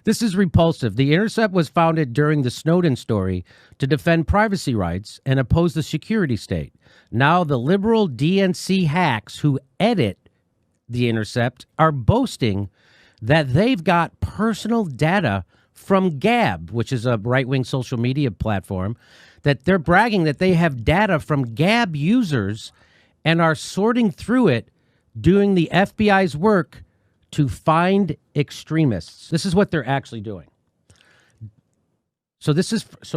This is repulsive. The Intercept was founded during the Snowden story to defend privacy rights and oppose the security state. Now the liberal DNC hacks who edit the Intercept are boasting that they've got personal data from Gab, which is a right-wing social media platform, that they're bragging that they have data from Gab users and are sorting through it, doing the FBI's work to find extremists. This is what they're actually doing. So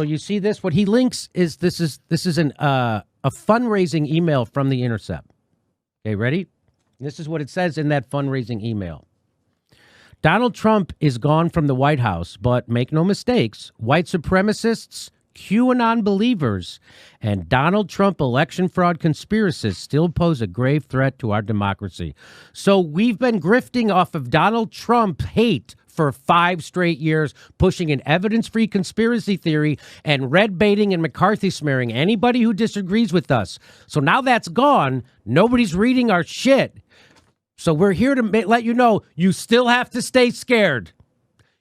you see this. What he links is this is a fundraising email from the Intercept. Okay, ready? This is what it says in that fundraising email. Donald Trump is gone from the White House, but make no mistakes, white supremacists, QAnon believers, and Donald Trump election fraud conspiracists still pose a grave threat to our democracy. So we've been grifting off of Donald Trump hate for 5 straight years, pushing an evidence-free conspiracy theory and red baiting and McCarthy smearing anybody who disagrees with us. So now that's gone. Nobody's reading our shit. So we're here to let you know you still have to stay scared.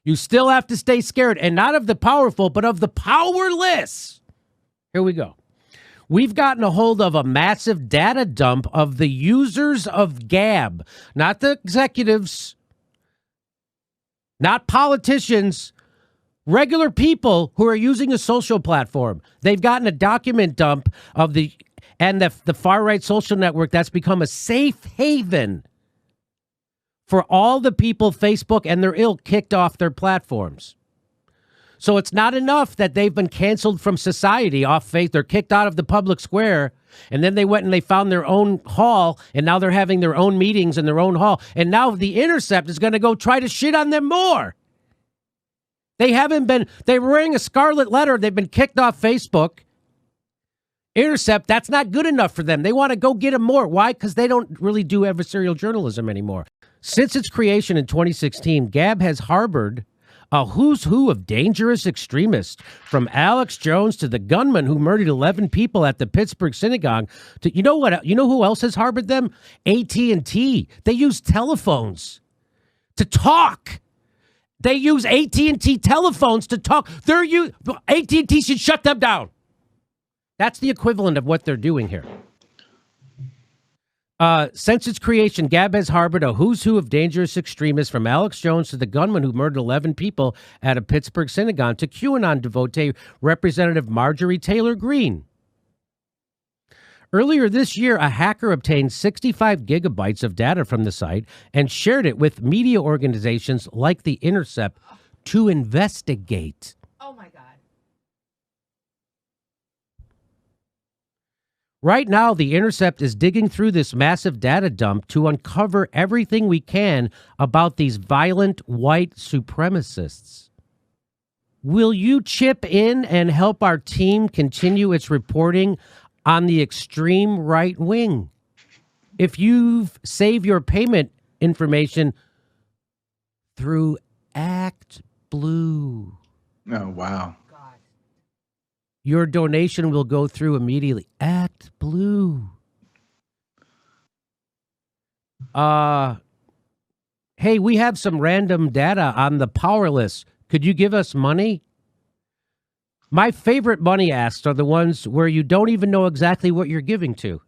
You still have to stay scared, and not of the powerful, but of the powerless. Here we go. We've gotten a hold of a massive data dump of the users of Gab, not the executives, not politicians, regular people who are using a social platform. They've gotten a document dump of the far-right social network that's become a safe haven for all the people Facebook and their ilk kicked off their platforms. So it's not enough that they've been canceled from society off faith. They're kicked out of the public square, and then they went and they found their own hall, and now they're having their own meetings in their own hall. And now the Intercept is going to go try to shit on them more. They were wearing a scarlet letter. They've been kicked off Facebook. Intercept, that's not good enough for them. They want to go get them more. Why? Because they don't really do adversarial journalism anymore. Since its creation in 2016, Gab has harbored a who's who of dangerous extremists, from Alex Jones to the gunman who murdered 11 people at the Pittsburgh synagogue. To, you know who else has harbored them? AT&T. They use telephones to talk. They use AT&T telephones to talk. AT&T should shut them down. That's the equivalent of what they're doing here. Since its creation, Gab has harbored a who's who of dangerous extremists, from Alex Jones to the gunman who murdered 11 people at a Pittsburgh synagogue to QAnon devotee Representative Marjorie Taylor Greene. Earlier this year, a hacker obtained 65 gigabytes of data from the site and shared it with media organizations like The Intercept to investigate. Oh, my God. Right now, The Intercept is digging through this massive data dump to uncover everything we can about these violent white supremacists. Will you chip in and help our team continue its reporting on the extreme right wing? If you've saved your payment information through ActBlue. Oh, wow. Your donation will go through immediately. ActBlue. Hey, we have some random data on the powerless. Could you give us money? My favorite money asks are the ones where you don't even know exactly what you're giving to.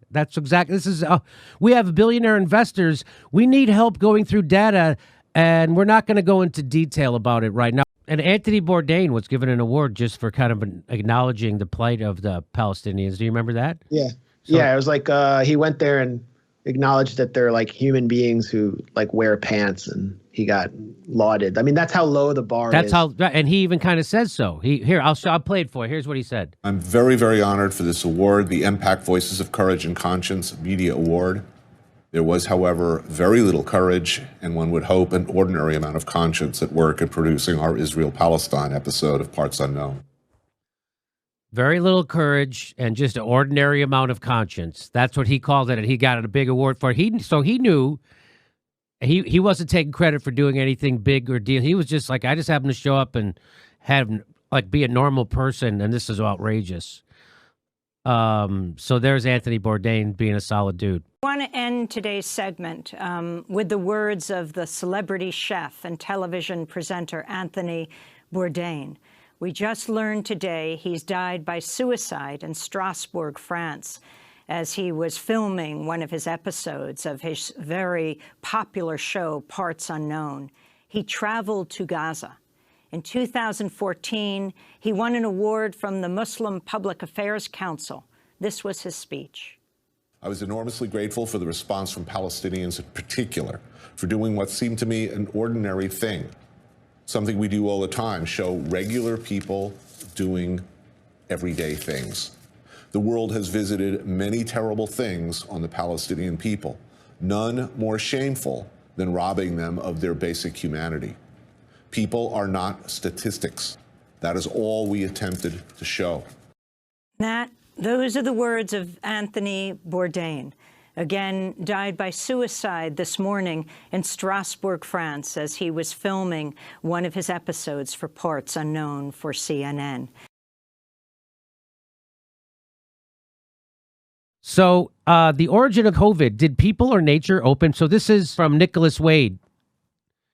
We have billionaire investors. We need help going through data, and we're not going to go into detail about it right now. And Anthony Bourdain was given an award just for kind of acknowledging the plight of the Palestinians. Do you remember that? Yeah. It was like he went there and acknowledged that they're like human beings who like wear pants, and he got lauded. I mean, that's how low the bar is. And he even kind of says so. I'll play it for you. Here's what he said. I'm very, very honored for this award, the Impact Voices of Courage and Conscience Media Award. There was, however, very little courage, and one would hope an ordinary amount of conscience at work at producing our Israel-Palestine episode of Parts Unknown. Very little courage and just an ordinary amount of conscience. That's what he called it, and he got a big award for it. So he knew he wasn't taking credit for doing anything big or deal. He was just like, I just happened to show up and be a normal person, and this is outrageous. So there's Anthony Bourdain being a solid dude. I want to end today's segment with the words of the celebrity chef and television presenter Anthony Bourdain. We just learned today he's died by suicide in Strasbourg, France, as he was filming one of his episodes of his very popular show, Parts Unknown. He traveled to Gaza. In 2014, he won an award from the Muslim Public Affairs Council. This was his speech. I was enormously grateful for the response from Palestinians in particular for doing what seemed to me an ordinary thing, something we do all the time, show regular people doing everyday things. The world has visited many terrible things on the Palestinian people, none more shameful than robbing them of their basic humanity. People are not statistics. That is all we attempted to show. Those are the words of Anthony Bourdain, again died by suicide this morning in Strasbourg, France, as he was filming one of his episodes for Parts Unknown for CNN. So the origin of COVID, did people or nature open? So this is from Nicholas Wade.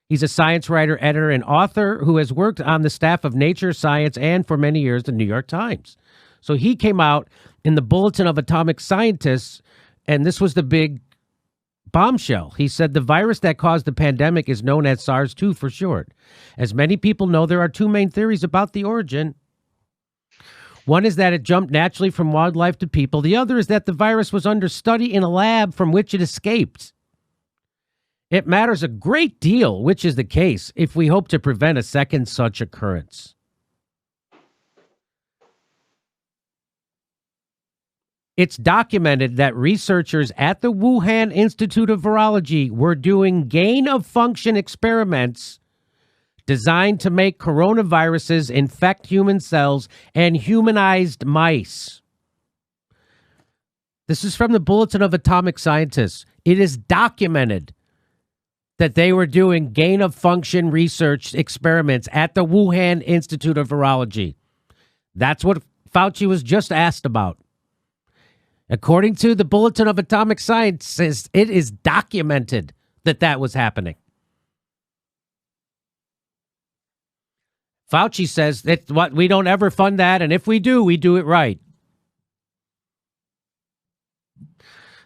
He's a science writer, editor, and author who has worked on the staff of Nature, Science, and for many years, the New York Times. So he came out in the Bulletin of Atomic Scientists, and this was the big bombshell. He said the virus that caused the pandemic is known as SARS-2 for short. As many people know, there are two main theories about the origin. One is that it jumped naturally from wildlife to people. The other is that the virus was under study in a lab from which it escaped. It matters a great deal which is the case if we hope to prevent a second such occurrence. It's documented that researchers at the Wuhan Institute of Virology were doing gain-of-function experiments designed to make coronaviruses infect human cells and humanized mice. This is from the Bulletin of Atomic Scientists. It is documented that they were doing gain-of-function research experiments at the Wuhan Institute of Virology. That's what Fauci was just asked about. According to the Bulletin of Atomic Sciences, it is documented that that was happening. Fauci says that we don't ever fund that, and if we do it right.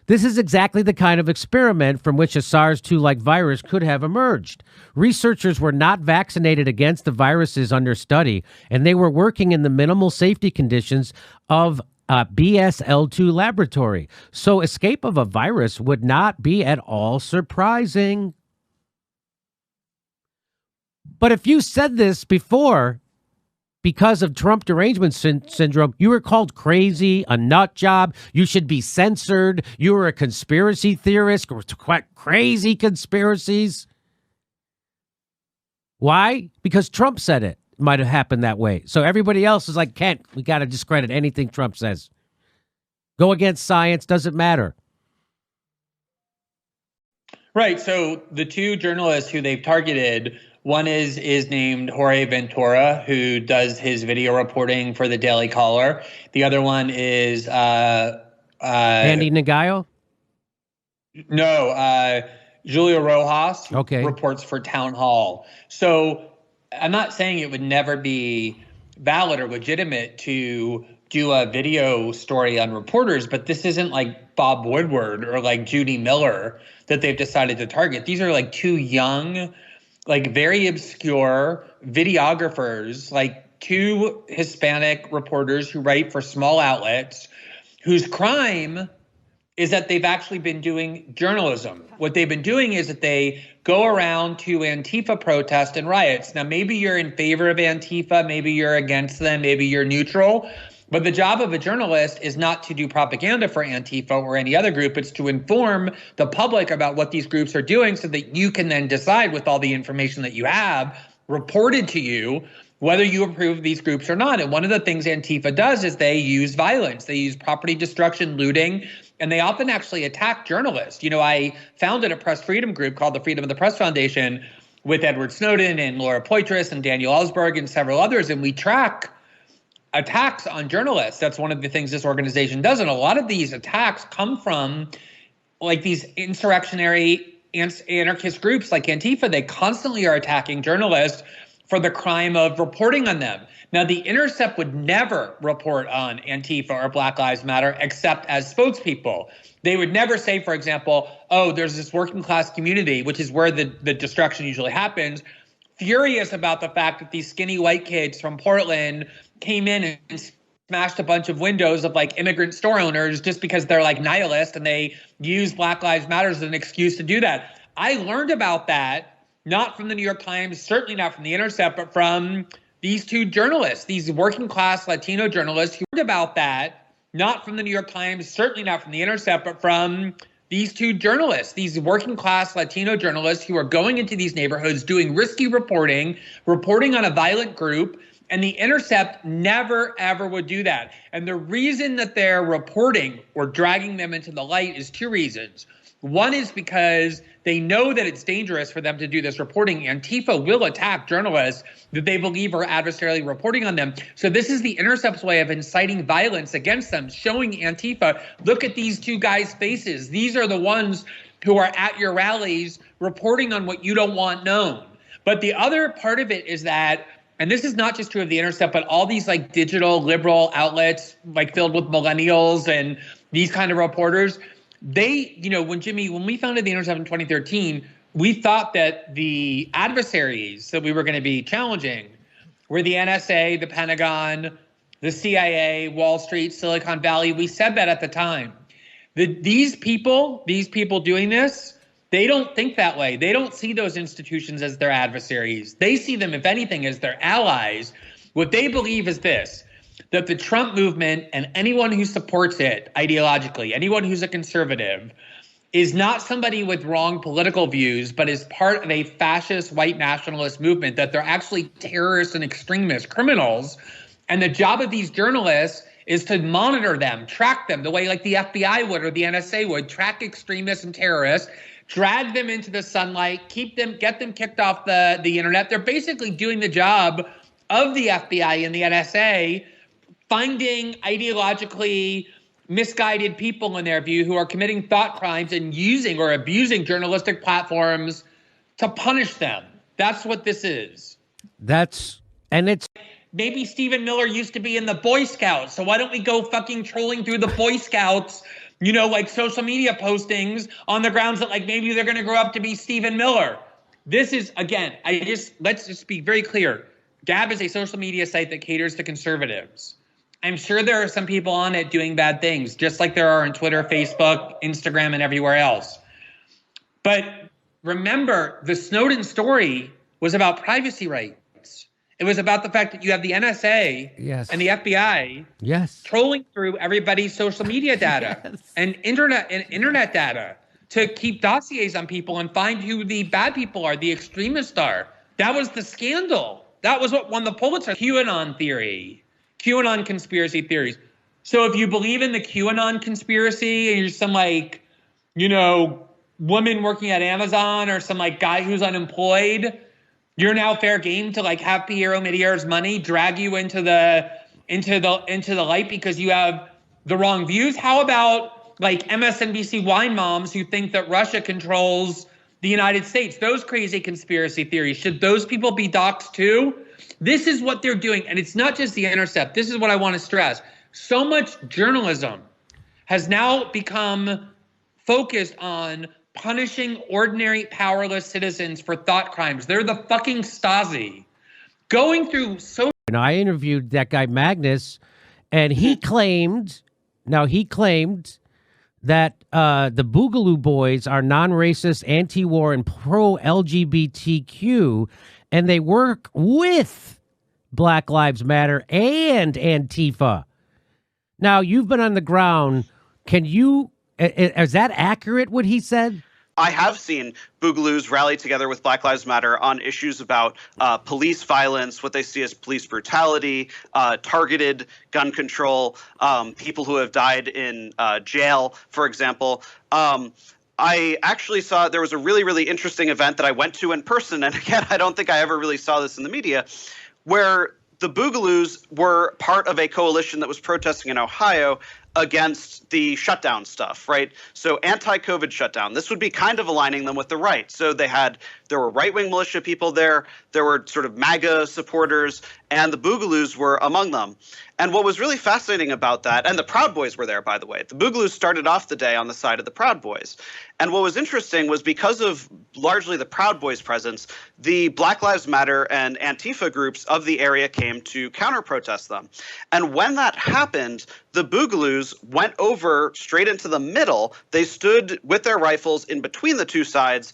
This is exactly the kind of experiment from which a SARS-2-like virus could have emerged. Researchers were not vaccinated against the viruses under study, and they were working in the minimal safety conditions of a BSL-2 laboratory. So escape of a virus would not be at all surprising. But if you said this before, because of Trump derangement syndrome, you were called crazy, a nut job, you should be censored, you were a conspiracy theorist, crazy conspiracies. Why? Because Trump said it might have happened that way. So everybody else is like, we got to discredit anything Trump says. Go against science, doesn't matter. Right. So the two journalists who they've targeted, one is named Jorge Ventura, who does his video reporting for the Daily Caller. The other one is Andy Nagayo? No, Julio Rojas, who okay, reports for Town Hall. So I'm not saying it would never be valid or legitimate to do a video story on reporters, but this isn't like Bob Woodward or like Judy Miller that they've decided to target. These are like two young, like very obscure videographers, like two Hispanic reporters who write for small outlets whose crime is that they've actually been doing journalism. What they've been doing is that they go around to Antifa protests and riots. Now, maybe you're in favor of Antifa, maybe you're against them, maybe you're neutral. But the job of a journalist is not to do propaganda for Antifa or any other group. It's to inform the public about what these groups are doing so that you can then decide with all the information that you have reported to you whether you approve of these groups or not. And one of the things Antifa does is they use violence. They use property destruction, looting, and they often actually attack journalists. You know, I founded a press freedom group called the Freedom of the Press Foundation with Edward Snowden and Laura Poitras and Daniel Ellsberg and several others, and we track attacks on journalists. That's one of the things this organization does. And a lot of these attacks come from like these insurrectionary anarchist groups like Antifa. They constantly are attacking journalists for the crime of reporting on them. Now, The Intercept would never report on Antifa or Black Lives Matter except as spokespeople. They would never say, for example, oh, there's this working class community, which is where the destruction usually happens, furious about the fact that these skinny white kids from Portland came in and smashed a bunch of windows of like immigrant store owners just because they're like nihilist and they use Black Lives Matter as an excuse to do that. I learned about that not from the New York Times, certainly not from The Intercept, but from these two journalists, these working class Latino journalists who heard about that, not from the New York Times, certainly not from The Intercept, but from these two journalists, these working class Latino journalists who are going into these neighborhoods, doing risky reporting on a violent group. And The Intercept never, ever would do that. And the reason that they're reporting or dragging them into the light is two reasons. One is because they know that it's dangerous for them to do this reporting. Antifa will attack journalists that they believe are adversarially reporting on them. So this is The Intercept's way of inciting violence against them, showing Antifa, look at these two guys' faces. These are the ones who are at your rallies reporting on what you don't want known. But the other part of it is that, and this is not just true of The Intercept, but all these like digital liberal outlets like filled with millennials and these kind of reporters, they, you know, when we founded The Intercept in 2013, we thought that the adversaries that we were going to be challenging were the NSA, the Pentagon, the CIA, Wall Street, Silicon Valley. We said that at the time. These people doing this, they don't think that way. They don't see those institutions as their adversaries. They see them, if anything, as their allies. What they believe is this, that the Trump movement and anyone who supports it ideologically, anyone who's a conservative, is not somebody with wrong political views, but is part of a fascist white nationalist movement, that they're actually terrorists and extremists, criminals. And the job of these journalists is to monitor them, track them the way like the FBI would or the NSA would, track extremists and terrorists, drag them into the sunlight, get them kicked off the internet. They're basically doing the job of the FBI and the NSA, finding ideologically misguided people in their view who are committing thought crimes and using or abusing journalistic platforms to punish them. That's what this is. Maybe Stephen Miller used to be in the Boy Scouts, so why don't we go fucking trolling through the Boy Scouts, you know, like social media postings on the grounds that like maybe they're going to grow up to be Stephen Miller. This is, again, let's just be very clear. Gab is a social media site that caters to conservatives. I'm sure there are some people on it doing bad things, just like there are on Twitter, Facebook, Instagram, and everywhere else. But remember, the Snowden story was about privacy rights. It was about the fact that you have the NSA and the FBI trolling through everybody's social media data and internet data to keep dossiers on people and find who the bad people are, the extremists are. That was the scandal. That was what won the Pulitzer. QAnon theory. QAnon conspiracy theories. So if you believe in the QAnon conspiracy and you're some like, you know, woman working at Amazon or some like guy who's unemployed, you're now fair game to like have Piero Medeiros money drag you into the light because you have the wrong views. How about like MSNBC wine moms who think that Russia controls the United States? Those crazy conspiracy theories. Should those people be doxxed too? This is what they're doing. And it's not just The Intercept. This is what I want to stress. So much journalism has now become focused on punishing ordinary powerless citizens for thought crimes. They're the fucking Stasi. Going through so... And I interviewed that guy Magnus, and he claimed that the Boogaloo Boys are non-racist, anti-war, and pro-LGBTQ, and they work with Black Lives Matter and Antifa. Now, you've been on the ground. Is that accurate, what he said? I have seen Boogaloos rally together with Black Lives Matter on issues about police violence, what they see as police brutality, targeted gun control, people who have died in jail, for example. I actually saw there was a really, really interesting event that I went to in person. And again, I don't think I ever really saw this in the media, where the Boogaloos were part of a coalition that was protesting in Ohio against the shutdown stuff, right? So anti-COVID shutdown. This would be kind of aligning them with the right. So there were right-wing militia people there were sort of MAGA supporters, and the Boogaloos were among them. And what was really fascinating about that, and the Proud Boys were there, by the way. The Boogaloos started off the day on the side of the Proud Boys. And what was interesting was because of largely the Proud Boys' presence, the Black Lives Matter and Antifa groups of the area came to counter-protest them. And when that happened, the Boogaloos went over straight into the middle. They stood with their rifles in between the two sides,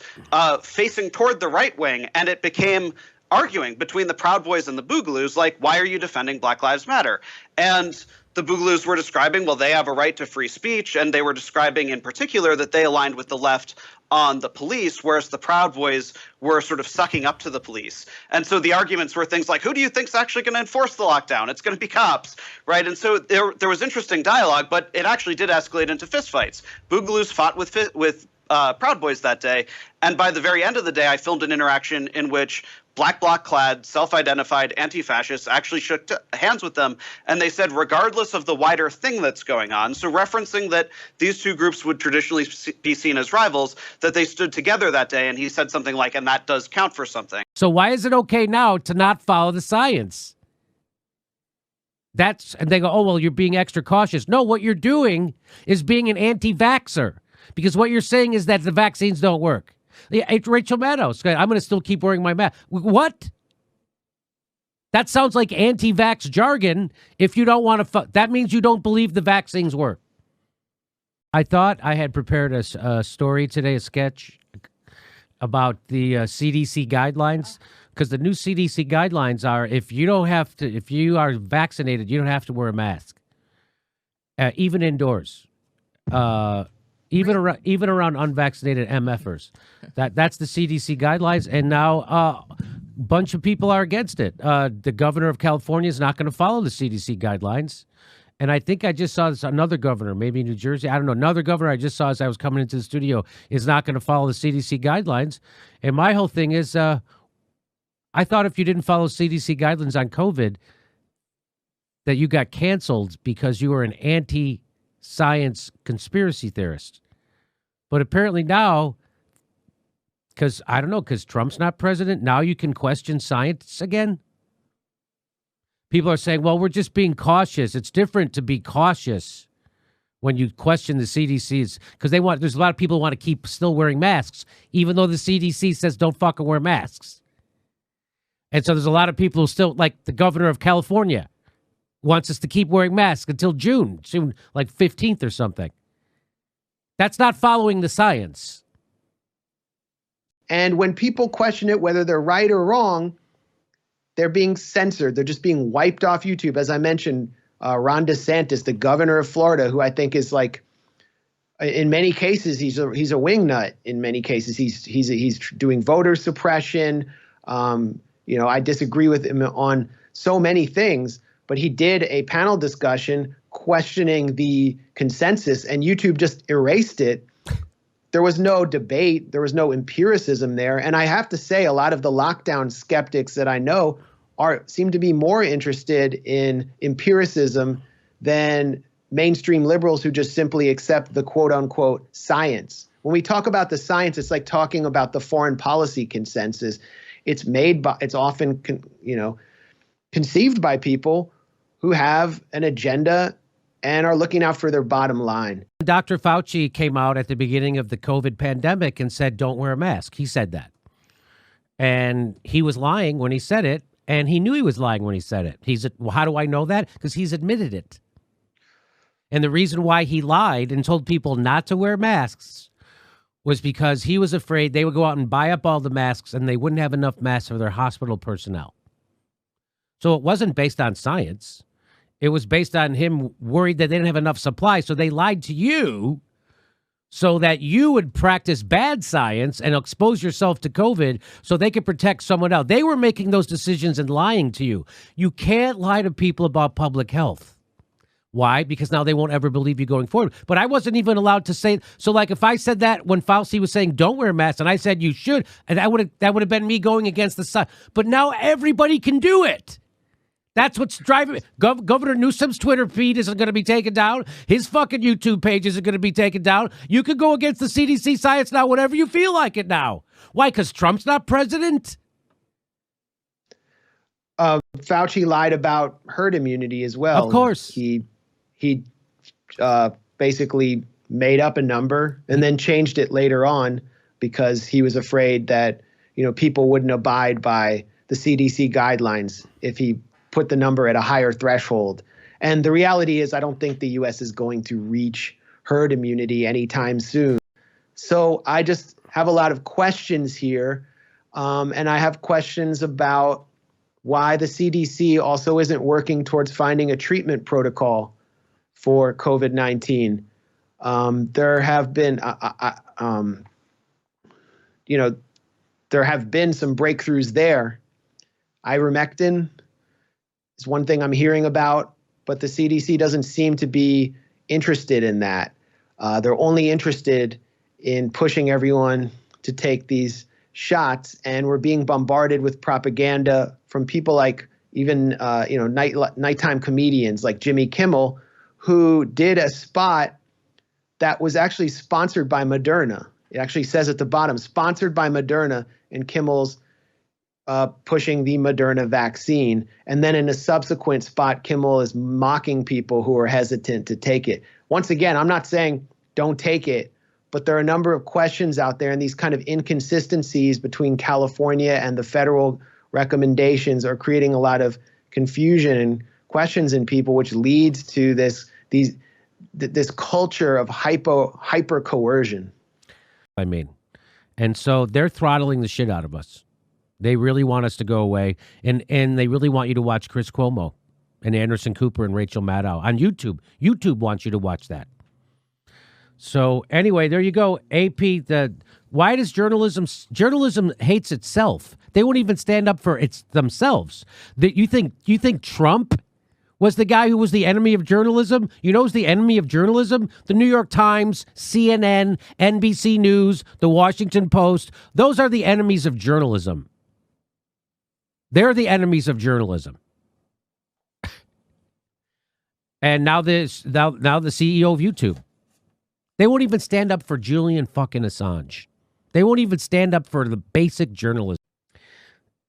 facing toward the right wing, and it became arguing between the Proud Boys and the Boogaloos, like, why are you defending Black Lives Matter? And the Boogaloos were describing, well, they have a right to free speech, and they were describing in particular that they aligned with the left on the police, whereas the Proud Boys were sort of sucking up to the police. And so the arguments were things like, who do you think's actually going to enforce the lockdown? It's going to be cops, right? And so there was interesting dialogue, but it actually did escalate into fistfights. Boogaloos fought with Proud Boys that day, and by the very end of the day, I filmed an interaction in which black bloc-clad, self-identified anti-fascists actually shook hands with them, and they said, regardless of the wider thing that's going on, so referencing that these two groups would traditionally be seen as rivals, that they stood together that day, and he said something like, and that does count for something. So why is it okay now to not follow the science? And they go, oh, well, you're being extra cautious. No, what you're doing is being an anti-vaxxer, because what you're saying is that the vaccines don't work. Rachel Maddow, I'm going to still keep wearing my mask. What? That sounds like anti-vax jargon. If you don't want to, that means you don't believe the vaccines work. I thought I had prepared a story today, a sketch about the CDC guidelines, because the new CDC guidelines are if you are vaccinated, you don't have to wear a mask, even indoors. Even around unvaccinated MFers. That's the CDC guidelines, and now a bunch of people are against it. The governor of California is not going to follow the CDC guidelines, and I think I just saw another governor, maybe New Jersey, I don't know, another governor I just saw as I was coming into the studio is not going to follow the CDC guidelines. And my whole thing is, I thought if you didn't follow CDC guidelines on COVID, that you got canceled because you were an anti-science conspiracy theorist. But apparently now, because Trump's not president, now you can question science again. People are saying, well, we're just being cautious. It's different to be cautious when you question the CDC's, because there's a lot of people who want to keep still wearing masks, even though the CDC says don't fucking wear masks. And so there's a lot of people who still, like the governor of California, wants us to keep wearing masks until June, like 15th or something. That's not following the science. And when people question it, whether they're right or wrong, they're being censored. They're just being wiped off YouTube. As I mentioned, Ron DeSantis, the governor of Florida, who I think is like, in many cases, he's a wingnut. In many cases, he's doing voter suppression. I disagree with him on so many things, but he did a panel discussion questioning the consensus, and YouTube just erased it. There was no debate. There was no empiricism there. And I have to say, a lot of the lockdown skeptics that I know seem to be more interested in empiricism than mainstream liberals who just simply accept the quote unquote science. When we talk about the science, it's like talking about the foreign policy consensus. It's often conceived by people who have an agenda and are looking out for their bottom line. Dr. Fauci came out at the beginning of the COVID pandemic and said, don't wear a mask. He said that. And he was lying when he said it, and he knew he was lying when he said it. Well, how do I know that? Because he's admitted it. And the reason why he lied and told people not to wear masks was because he was afraid they would go out and buy up all the masks and they wouldn't have enough masks for their hospital personnel. So it wasn't based on science. It was based on him worried that they didn't have enough supply. So they lied to you so that you would practice bad science and expose yourself to COVID so they could protect someone else. They were making those decisions and lying to you. You can't lie to people about public health. Why? Because now they won't ever believe you going forward. But I wasn't even allowed to say. So like if I said that when Fauci was saying don't wear masks and I said you should, and that would have been me going against the sun. But now everybody can do it. That's what's driving me. Governor Newsom's Twitter feed isn't going to be taken down. His fucking YouTube page isn't going to be taken down. You can go against the CDC science now whenever you feel like it now. Why? Because Trump's not president? Fauci lied about herd immunity as well. Of course. He basically made up a number and then changed it later on because he was afraid that, people wouldn't abide by the CDC guidelines if he put the number at a higher threshold. And the reality is I don't think the U.S. is going to reach herd immunity anytime soon. So I just have a lot of questions here. And I have questions about why the CDC also isn't working towards finding a treatment protocol for COVID-19. There have been, there have been some breakthroughs there. Ivermectin is one thing I'm hearing about, but the CDC doesn't seem to be interested in that. They're only interested in pushing everyone to take these shots, and we're being bombarded with propaganda from people like even nighttime comedians like Jimmy Kimmel, who did a spot that was actually sponsored by Moderna. It actually says at the bottom, sponsored by Moderna, and Kimmel's pushing the Moderna vaccine. And then in a subsequent spot, Kimmel is mocking people who are hesitant to take it. Once again, I'm not saying don't take it, but there are a number of questions out there, and these kind of inconsistencies between California and the federal recommendations are creating a lot of confusion and questions in people, which leads to this culture of hyper coercion. And so they're throttling the shit out of us. They really want us to go away, and they really want you to watch Chris Cuomo and Anderson Cooper and Rachel Maddow on YouTube. YouTube wants you to watch that. So anyway, there you go. AP, why does journalism hates itself? They won't even stand up for themselves. You think Trump was the guy who was the enemy of journalism? You know who's the enemy of journalism? The New York Times, CNN, NBC News, the Washington Post. Those are the enemies of journalism. They're the enemies of journalism. And now the CEO of YouTube. They won't even stand up for Julian fucking Assange. They won't even stand up for the basic journalism.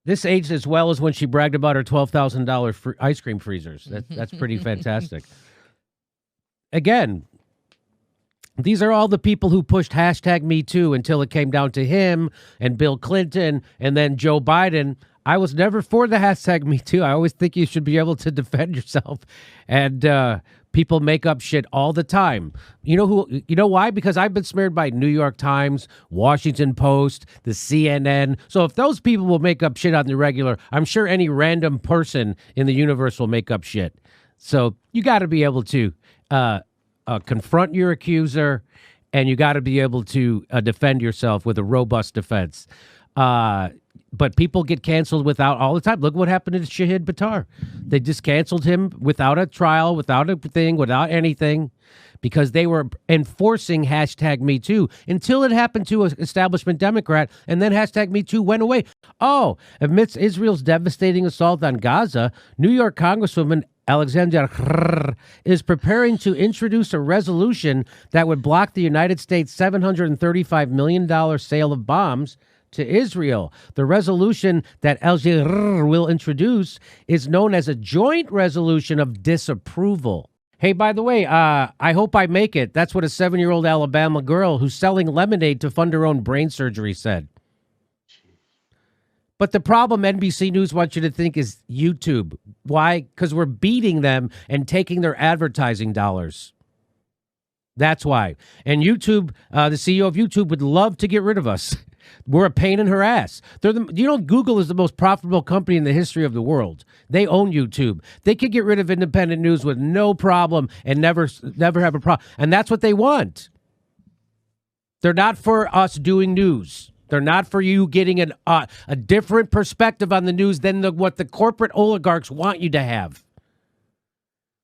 This aged as well as when she bragged about her $12,000 ice cream freezers. That's pretty fantastic. Again, these are all the people who pushed #MeToo until it came down to him and Bill Clinton and then Joe Biden. I was never for the #MeToo. I always think you should be able to defend yourself. And people make up shit all the time. You know why? Because I've been smeared by New York Times, Washington Post, the CNN. So if those people will make up shit on the regular, I'm sure any random person in the universe will make up shit. So you got to be able to confront your accuser, and you got to be able to defend yourself with a robust defense. But people get canceled without all the time. Look what happened to Shahid Buttar. They just canceled him without a trial, without a thing, without anything, because they were enforcing #MeToo until it happened to an establishment Democrat, and then #MeToo went away. Oh, amidst Israel's devastating assault on Gaza, New York Congresswoman Alexandria is preparing to introduce a resolution that would block the United States' $735 million sale of bombs to Israel. The resolution that Alger will introduce is known as a joint resolution of disapproval. Hey, by the way, I hope I make it. That's what a 7-year-old Alabama girl who's selling lemonade to fund her own brain surgery said. But the problem NBC News wants you to think is YouTube. Why? Because we're beating them and taking their advertising dollars. That's why. And YouTube, the CEO of YouTube would love to get rid of us. We're a pain in her ass. Google is the most profitable company in the history of the world. They own YouTube. They could get rid of independent news with no problem and never have a problem. And that's what they want. They're not for us doing news. They're not for you getting a different perspective on the news than what the corporate oligarchs want you to have.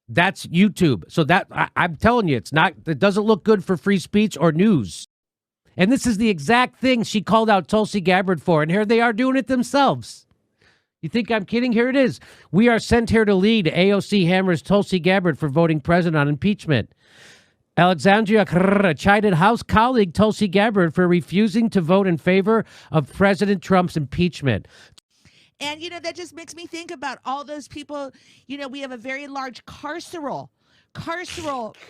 That's YouTube. So I'm telling you, it doesn't look good for free speech or news. And this is the exact thing she called out Tulsi Gabbard for, and here they are doing it themselves. You think I'm kidding? Here it is. We are sent here to lead. AOC hammers Tulsi Gabbard for voting president on impeachment. Alexandria chided House colleague Tulsi Gabbard for refusing to vote in favor of President Trump's impeachment. And, that just makes me think about all those people. We have a very large carceral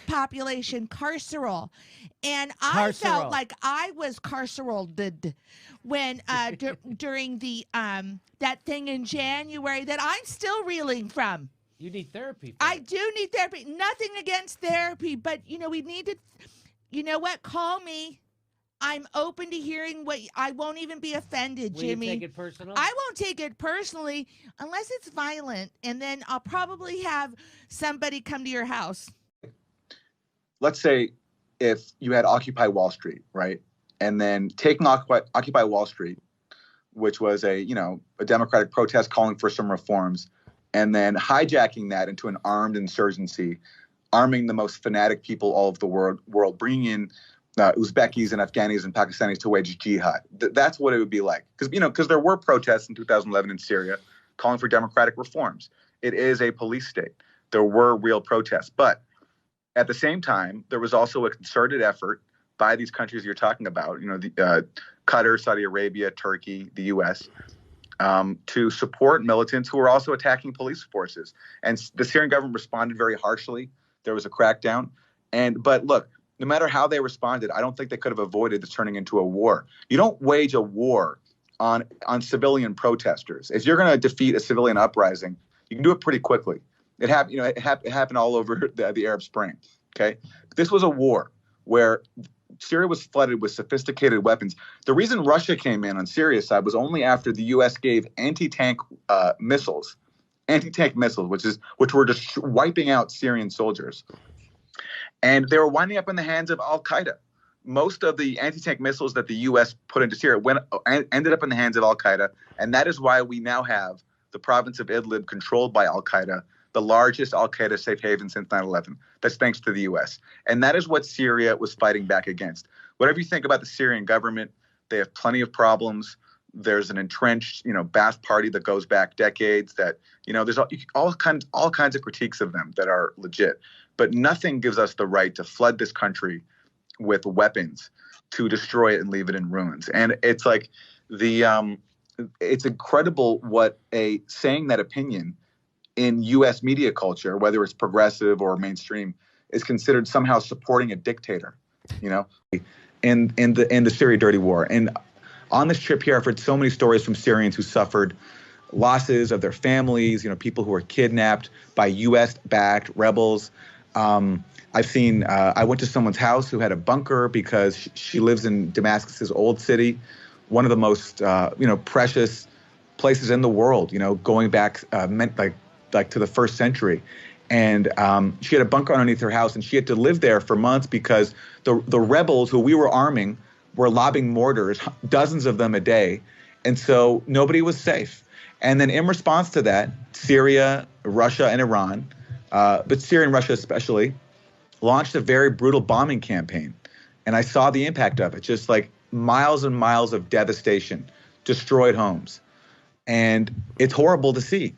population, carceral. And I felt like I was carceraled when during the that thing in January that I'm still reeling from. You need therapy. I do need therapy. Nothing against therapy, but we need to. You know what? Call me. I'm open to hearing what. I won't even be offended, Will Jimmy. You take it personal? I won't take it personally unless it's violent, and then I'll probably have somebody come to your house. Let's say if you had Occupy Wall Street, right? And then taking Occupy Wall Street, which was a Democratic protest calling for some reforms, and then hijacking that into an armed insurgency, arming the most fanatic people all over the world, bringing in Uzbekis and Afghanis and Pakistanis to wage jihad. That's what it would be like. Because there were protests in 2011 in Syria calling for democratic reforms. It is a police state. There were real protests. But at the same time, there was also a concerted effort by these countries you're talking about, Qatar, Saudi Arabia, Turkey, the U.S., to support militants who were also attacking police forces. And the Syrian government responded very harshly. There was a crackdown. But look, no matter how they responded, I don't think they could have avoided this turning into a war. You don't wage a war on civilian protesters. If you're going to defeat a civilian uprising, you can do it pretty quickly. It happened. It happened all over the Arab Spring. Okay, but this was a war where Syria was flooded with sophisticated weapons. The reason Russia came in on Syria's side was only after the U.S. gave anti-tank missiles, which were just wiping out Syrian soldiers. And they were winding up in the hands of al-Qaeda. Most of the anti-tank missiles that the U.S. put into Syria ended up in the hands of al-Qaeda. And that is why we now have the province of Idlib controlled by al-Qaeda, the largest al-Qaeda safe haven since 9/11. That's thanks to the U.S. And that is what Syria was fighting back against. Whatever you think about the Syrian government, they have plenty of problems. There's an entrenched, Ba'ath party that goes back decades. That there's all kinds of critiques of them that are legit. But nothing gives us the right to flood this country with weapons to destroy it and leave it in ruins. And it's like it's incredible what saying that opinion in U.S. media culture, whether it's progressive or mainstream, is considered somehow supporting a dictator. In the Syria dirty war. And on this trip here, I've heard so many stories from Syrians who suffered losses of their families. People who were kidnapped by U.S.-backed rebels. I've seen, I went to someone's house who had a bunker because she lives in Damascus's old city, one of the most, precious places in the world, going back, like to the first century. And she had a bunker underneath her house, and she had to live there for months because the rebels who we were arming were lobbing mortars, dozens of them a day. And so nobody was safe. And then in response to that, Syria, Russia, and Iran, but Syria and Russia especially, launched a very brutal bombing campaign. And I saw the impact of it, just like miles and miles of devastation, destroyed homes. And it's horrible to see.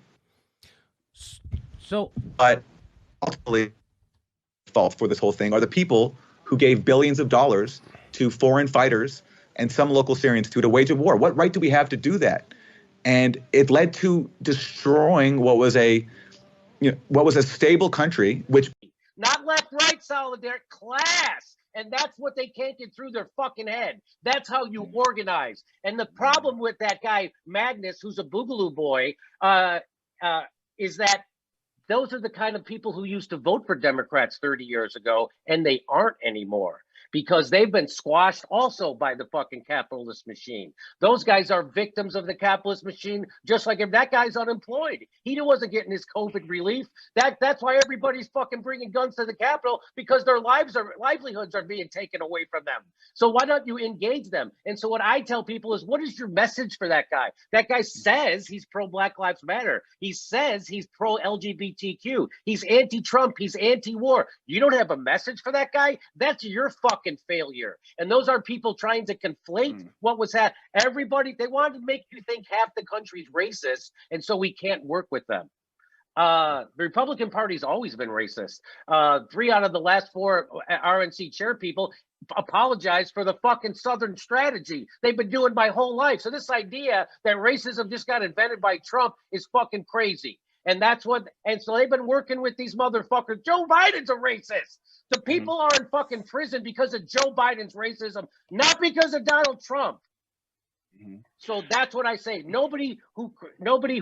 But ultimately, the fault for this whole thing are the people who gave billions of dollars to foreign fighters and some local Syrians to wage a war. What right do we have to do that? And it led to destroying what was a stable country, which not left-right solidarity, class. And that's what they can't get through their fucking head. That's how you organize. And the problem with that guy, Magnus, who's a Boogaloo boy, is that those are the kind of people who used to vote for Democrats 30 years ago, and they aren't anymore because they've been squashed also by the fucking capitalist machine. Those guys are victims of the capitalist machine, just like if that guy's unemployed. He wasn't getting his COVID relief. That's why everybody's fucking bringing guns to the Capitol, because their livelihoods are being taken away from them. So why don't you engage them? And so what I tell people is, what is your message for that guy? That guy says he's pro-Black Lives Matter. He says he's pro-LGBTQ. He's anti-Trump. He's anti-war. You don't have a message for that guy? That's your fucking fucking failure. And those are people trying to conflate what was that. Everybody, they wanted to make you think half the country's racist, and so we can't work with them. The Republican Party's always been racist. 3 out of the last 4 RNC chair people apologize for the fucking Southern strategy they've been doing my whole life. So this idea that racism just got invented by Trump is fucking crazy. And that's what, and so they've been working with these motherfuckers. Joe Biden's a racist. The people are in fucking prison because of Joe Biden's racism, not because of Donald Trump. So that's what I say. Nobody who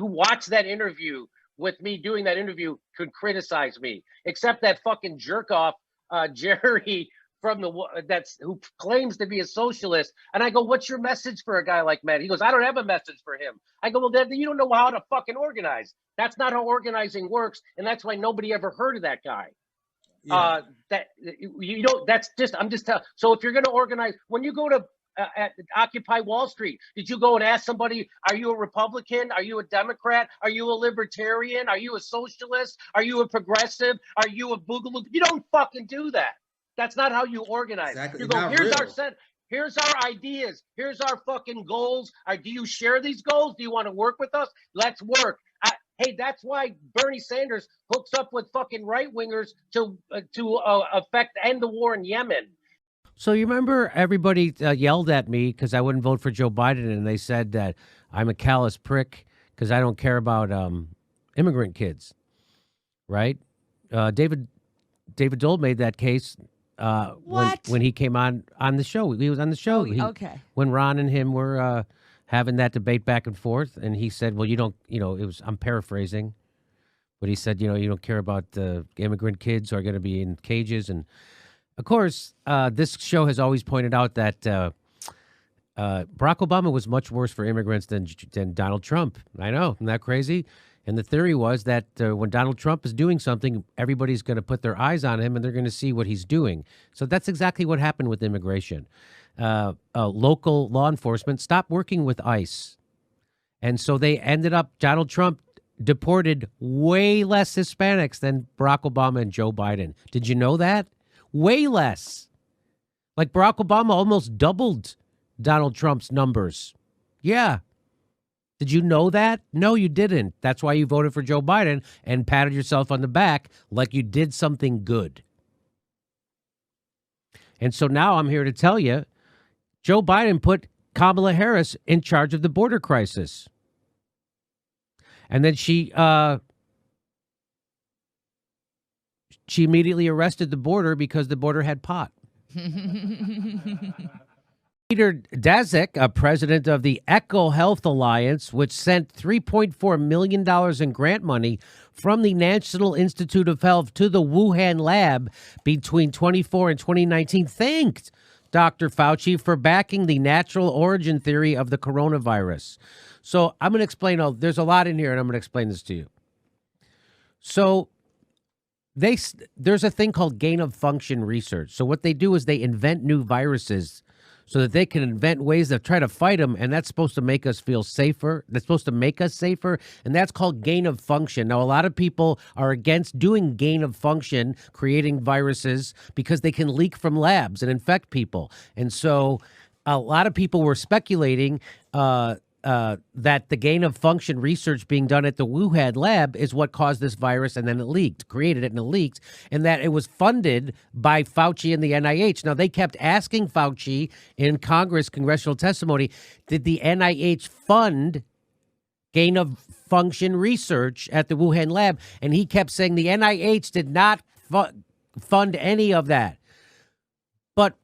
watched that interview with me doing that interview could criticize me, except that fucking jerk off Jerry from who claims to be a socialist. And I go, what's your message for a guy like Matt? He goes, I don't have a message for him. I go, well, then you don't know how to fucking organize. That's not how organizing works, and that's why nobody ever heard of that guy. Yeah. I'm just telling. So if you're going to organize, when you go to at Occupy Wall Street, did you go and ask somebody, are you a Republican? Are you a Democrat? Are you a libertarian? Are you a socialist? Are you a progressive? Are you a boogaloo? You don't fucking do that. That's not how you organize. Exactly. You go, here's our ideas. Here's our fucking goals. Do you share these goals? Do you want to work with us? Let's work. Hey, that's why Bernie Sanders hooks up with fucking right-wingers to end the war in Yemen. So you remember everybody yelled at me because I wouldn't vote for Joe Biden, and they said that I'm a callous prick because I don't care about immigrant kids, right? David Dole made that case when he came on the show. He was on the show. Okay. When Ron and him were having that debate back and forth, and he said, well, I'm paraphrasing, but he said, you don't care about the immigrant kids who are going to be in cages. And of course, this show has always pointed out that Barack Obama was much worse for immigrants than Donald Trump. I know, isn't that crazy? And the theory was that when Donald Trump is doing something, everybody's going to put their eyes on him and they're going to see what he's doing. So that's exactly what happened with immigration. Local law enforcement stopped working with ICE. And so they ended up, Donald Trump deported way less Hispanics than Barack Obama and Joe Biden. Did you know that? Way less. Like Barack Obama almost doubled Donald Trump's numbers. Yeah. Did you know that? No, you didn't. That's why you voted for Joe Biden and patted yourself on the back like you did something good. And so now I'm here to tell you, Joe Biden put Kamala Harris in charge of the border crisis. And then she immediately arrested the border because the border had pot. Peter Daszak, president of the Echo Health Alliance, which sent $3.4 million in grant money from the National Institute of Health to the Wuhan lab between 2024 and 2019, thanked Dr. Fauci for backing the natural origin theory of the coronavirus. So I'm going to explain, there's a lot in here, and I'm going to explain this to you. So there's a thing called gain of function research. So what they do is they invent new viruses so that they can invent ways to try to fight them, and that's supposed to make us feel safer. That's supposed to make us safer, and that's called gain of function. Now, a lot of people are against doing gain of function, creating viruses, because they can leak from labs and infect people. And so a lot of people were speculating that the gain of function research being done at the Wuhan lab is what caused this virus, and then it leaked, created it, and it leaked, and that it was funded by Fauci and the NIH. Now, they kept asking Fauci in congressional testimony, did the NIH fund gain of function research at the Wuhan lab? And he kept saying the NIH did not fund any of that. But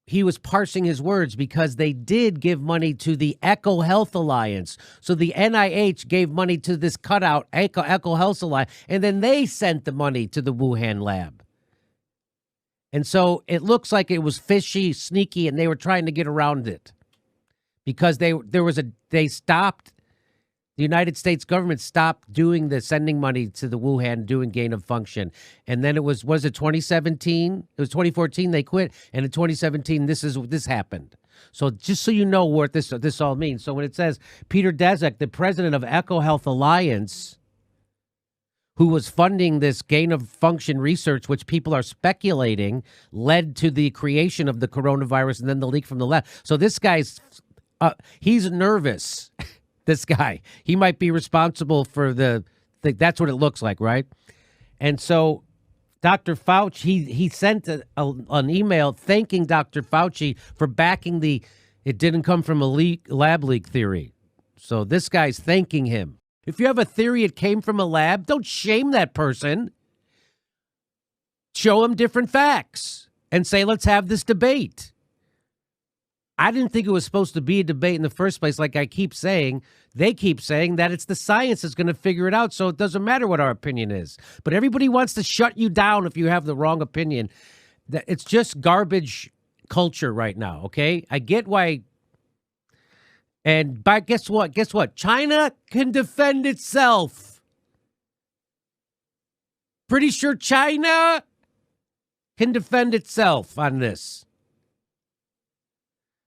he was parsing his words because they did give money to the Echo Health Alliance. So the NIH gave money to this cutout, Echo Health Alliance, and then they sent the money to the Wuhan lab. And so it looks like it was fishy, sneaky, and they were trying to get around it because the United States government stopped doing the sending money to the Wuhan, doing gain of function. And then it was it 2017? It was 2014 they quit. And in 2017, this happened. So just so you know what this all means. So when it says Peter Daszak, the president of Echo Health Alliance, who was funding this gain of function research, which people are speculating led to the creation of the coronavirus and then the leak from the lab. So this guy's, he's nervous. This guy, he might be responsible for that's what it looks like, right? And so Dr. Fauci, he sent an email thanking Dr. Fauci for backing it didn't come from a lab leak theory. So this guy's thanking him. If you have a theory it came from a lab, don't shame that person. Show him different facts and say, let's have this debate. I didn't think it was supposed to be a debate in the first place. Like I keep saying, they keep saying that it's the science that's going to figure it out, so it doesn't matter what our opinion is. But everybody wants to shut you down if you have the wrong opinion. It's just garbage culture right now, okay? I get why. But guess what? Guess what? China can defend itself. Pretty sure China can defend itself on this.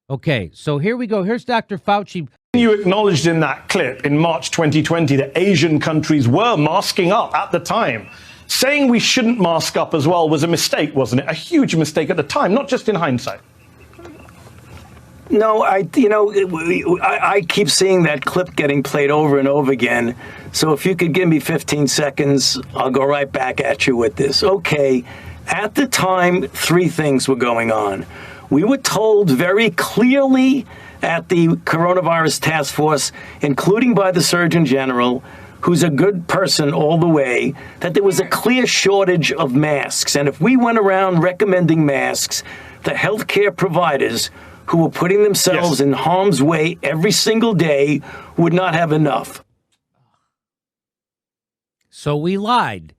Okay, so here we go. Here's Dr. Fauci. You acknowledged in that clip in March 2020 that Asian countries were masking up at the time. Saying we shouldn't mask up as well was a mistake, wasn't it? A huge mistake at the time, not just in hindsight. No, I keep seeing that clip getting played over and over again. So if you could give me 15 seconds, I'll go right back at you with this. Okay, at the time, three things were going on. We were told very clearly at the coronavirus task force, including by the Surgeon General, who's a good person all the way, that there was a clear shortage of masks. And if we went around recommending masks, the healthcare providers who were putting themselves in harm's way every single day would not have enough. So we lied.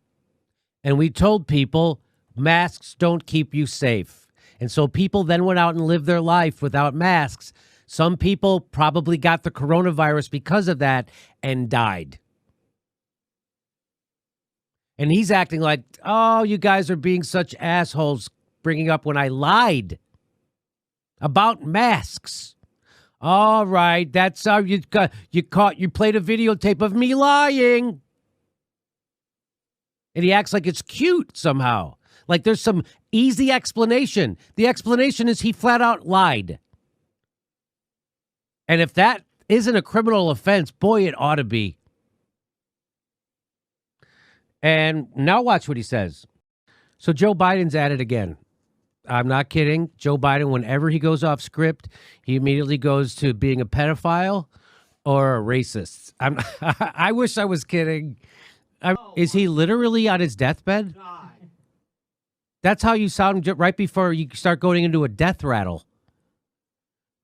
And we told people masks don't keep you safe. And so people then went out and lived their life without masks. Some people probably got the coronavirus because of that and died. And he's acting like, oh, you guys are being such assholes, bringing up when I lied about masks. All right, that's how you played a videotape of me lying. And he acts like it's cute somehow. Like there's some easy explanation. The explanation is he flat out lied. And if that isn't a criminal offense, boy, it ought to be. And now watch what he says. So Joe Biden's at it again. I'm not kidding. Joe Biden, whenever he goes off script, he immediately goes to being a pedophile or a racist. I wish I was kidding. Is he literally on his deathbed? That's how you sound right before you start going into a death rattle.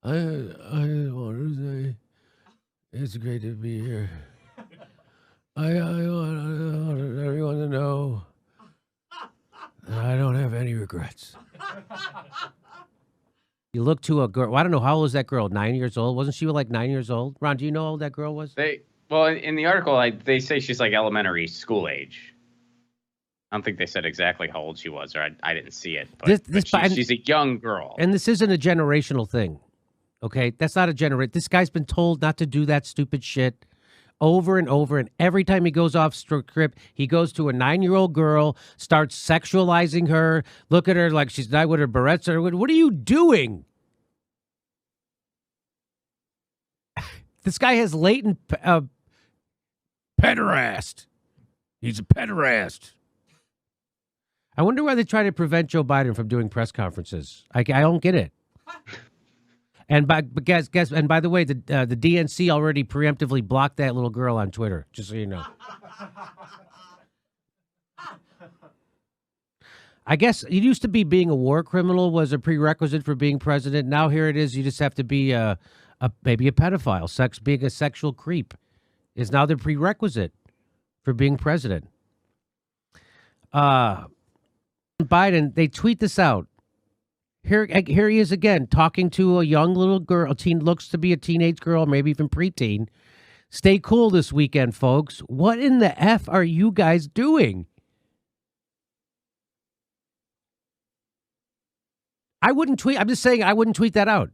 I want to say it's great to be here. I want everyone to know that I don't have any regrets. You look to a girl. Well, I don't know, how old is that girl? 9 years old? Wasn't she like 9 years old? Ron, do you know how old that girl was? Well, in the article, they say she's like elementary school age. I don't think they said exactly how old she was, or I didn't see it. But she's a young girl. And this isn't a generational thing, okay? That's not a generation. This guy's been told not to do that stupid shit over and over. And every time he goes off script, he goes to a 9-year-old girl, starts sexualizing her. Look at her like she's not with her barrettes. What are you doing? This guy has latent pederast. He's a pederast. I wonder why they try to prevent Joe Biden from doing press conferences. I don't get it. And by the way, the DNC already preemptively blocked that little girl on Twitter, just so you know. I guess it used to be being a war criminal was a prerequisite for being president. Now here it is. You just have to be maybe a pedophile. Being a sexual creep is now the prerequisite for being president. Biden, they tweet this out. Here he is again, talking to a young little girl, looks to be a teenage girl, maybe even preteen. Stay cool this weekend, folks. What in the F are you guys doing? I wouldn't tweet. I'm just saying I wouldn't tweet that out.